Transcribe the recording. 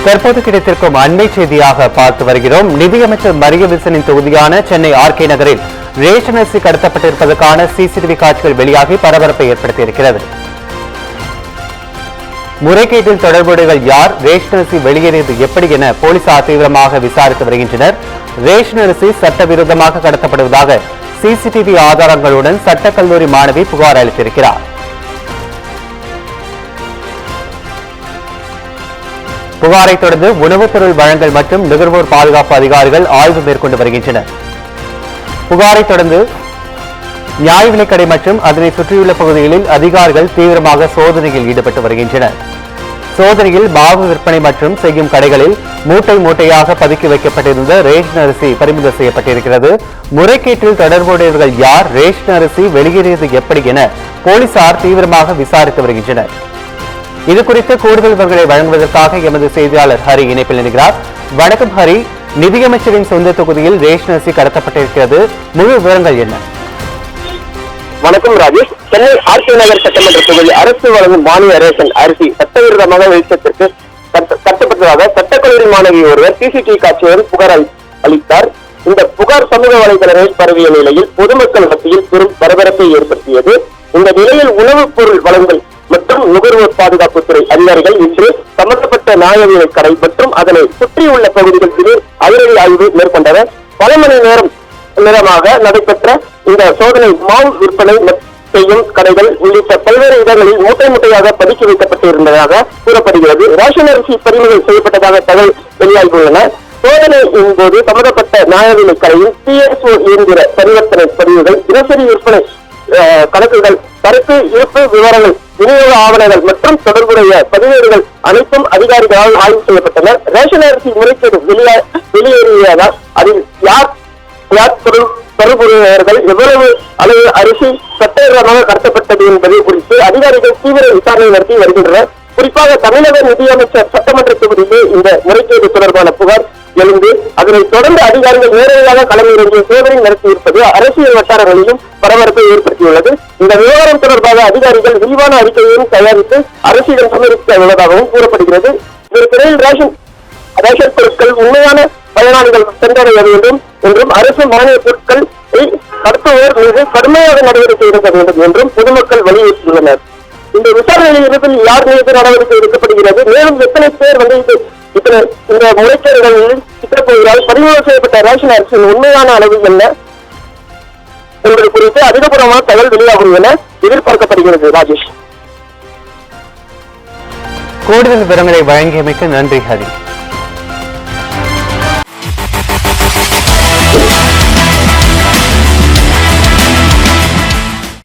தற்போது கிடைத்திருக்கும் அண்மை செய்தியாக பார்த்து வருகிறோம். நிதியமைச்சர் மரிய வில்சனின் தொகுதியான சென்னை ஆர்கே நகரில் ரேஷன் அரிசி கடத்தப்பட்டிருப்பதற்கான சிசிடிவி காட்சிகள் வெளியாகி பரபரப்பை ஏற்படுத்தியிருக்கிறது. முறைகேட்டில் தொடர்புடையவர்கள் யார், ரேஷன் அரிசி வெளியேறியது எப்படி என போலீசார் தீவிரமாக விசாரித்து வருகின்றனர். ரேஷன் அரிசி சட்டவிரோதமாக கடத்தப்படுவதாக சிசிடிவி ஆதாரங்களுடன் சட்டக்கல்லூரி மாணவி புகார் அளித்திருக்கிறார். புகாரை தொடர்ந்து உணவுப் பொருள் வழங்கல் மற்றும் நுகர்வோர் பாதுகாப்பு அதிகாரிகள் ஆய்வு மேற்கொண்டு வருகின்றனர். புகாரை தொடர்ந்து நியாய விலைக்கடை மற்றும் அதனை சுற்றியுள்ள பகுதிகளில் அதிகாரிகள் தீவிரமாக சோதனையில் ஈடுபட்டு வருகின்றனர். சோதனையில் மாவு விற்பனை மற்றும் செய்யும் கடைகளில் மூட்டை மூட்டையாக பதுக்கி வைக்கப்பட்டிருந்த ரேஷன் அரிசி பறிமுதல் செய்யப்பட்டிருக்கிறது. முறைகேட்டில் தொடர்புடையவர்கள் யார், ரேஷன் அரிசி வெளியேறியது எப்படி என போலீசார் தீவிரமாக விசாரித்து வருகின்றனர். இதுகுறித்து கூடுதல் விவரங்களை வழங்குவதற்காக எமது செய்தியாளர் ஹரி இணைப்பில் இணைகிறார். வணக்கம் ஹரி, நிதியமைச்சரின் சொந்த தொகுதியில் ரேஷன் அரிசி கடத்தப்பட்டிருக்கிறது, முழு விவரங்கள் என்ன? வணக்கம் ராஜேஷ். சென்னை ஆர்கே நகர் சட்டமன்ற தொகுதி அரசு வழங்கும் மானிய ரேஷன் அரிசி சட்டவிரோதமாக வெளிச்சத்திற்கு கட்டப்பட்டதாக சட்டக்கல்லூரி மாணவி ஒருவர் சிசிடிவி காட்சியுடன் புகார் அளித்தார். இந்த புகார் சமூக வலைதளங்களில் பரவிய நிலையில் பொதுமக்கள் மத்தியில் பெரும் பரபரப்பை ஏற்படுத்தியது. இந்த நிலையில் உணவுப் பொருள் வழங்கல் மற்றும் நுகர்வோர் பாதுகாப்புத்துறை அதிகாரிகள் இன்று சம்பந்தப்பட்ட நியாய விலைக்கடை மற்றும் அதனை சுற்றியுள்ள பகுதிகளில் அதிரடி ஆய்வு மேற்கொண்டனர். பல மணி நேரமாக நடைபெற்ற இந்த சோதனை மாவு விற்பனை செய்யும் கடைகள் உள்ளிட்ட பல்வேறு இடங்களில் மூட்டை மூட்டையாக பதுக்கி வைக்கப்பட்டிருந்ததாக கூறப்படுகிறது. ரேஷன் அரிசி பறிமுதல் செய்யப்பட்டதாக தகவல் வெளியாகியுள்ளன. சோதனையின் போது சம்பந்தப்பட்ட நியாய விலைக்கடையின் PSO இயந்திர பரிவர்த்தனை பதிவுகள், தினசரி விற்பனை கணக்குகள், சரக்கு இருப்பு விவரங்கள், விநியோக ஆவணங்கள் மற்றும் தொடர்புடைய பதிவேடுகள் அனைத்தும் அதிகாரிகளால் ஆய்வு செய்யப்பட்டன. ரேஷன் அரிசி முறைகேடு வெளியேறியதால் அதில் யார் தொடர்புடையவர்கள், எவ்வளவு அளவு அரிசி சட்டவிரோதமாக கடத்தப்பட்டது என்பது குறித்து அதிகாரிகள் தீவிர விசாரணை நடத்தி வருகின்றனர். குறிப்பாக தமிழக நிதியமைச்சர் சட்டமன்ற தொகுதியிலே இந்த முறைகேடு தொடர்பான புகார் எழுந்து அதனைத் தொடர்ந்து அதிகாரிகள் நேரடியாக களமிறங்கிய சோதனை நடத்தியிருப்பது அரசியல் வட்டாரங்களிலும் பரபரப்பை ஏற்படுத்தியுள்ளது. இந்த விவகாரம் தொடர்பாக அதிகாரிகள் விரிவான அறிக்கையையும் தயாரித்து அரசிடம் சமர்ப்பிக்க உள்ளதாகவும் கூறப்படுகிறது. இதற்கிடையில் ரேஷன் பொருட்கள் உண்மையான பயனாளிகள் சென்றடைய வேண்டும் என்றும் அரசு மானிய பொருட்களை கடத்துவோர் மீது கடுமையாக நடவடிக்கை எடுக்க வேண்டும் என்றும் பொதுமக்கள் வலியுறுத்தியுள்ளனர். இந்த விசாரணையில் யார் மீது நடவடிக்கை எடுக்கப்படுகிறது, மேலும் எத்தனை பேர் இந்த முறைகேடுகளில் சிக்கப்போகிறால், பறிமுதல் செய்யப்பட்ட ரேஷன் அரிசியின் உண்மையான அளவு என்ன என்பது குறித்து அதிகபூர்வமான தகவல் வெளியாகும் என எதிர்பார்க்கப்படுகிறது. ராஜேஷ், கூடுதல் விவரங்களை வழங்கியமைக்கு நன்றி ஹரி.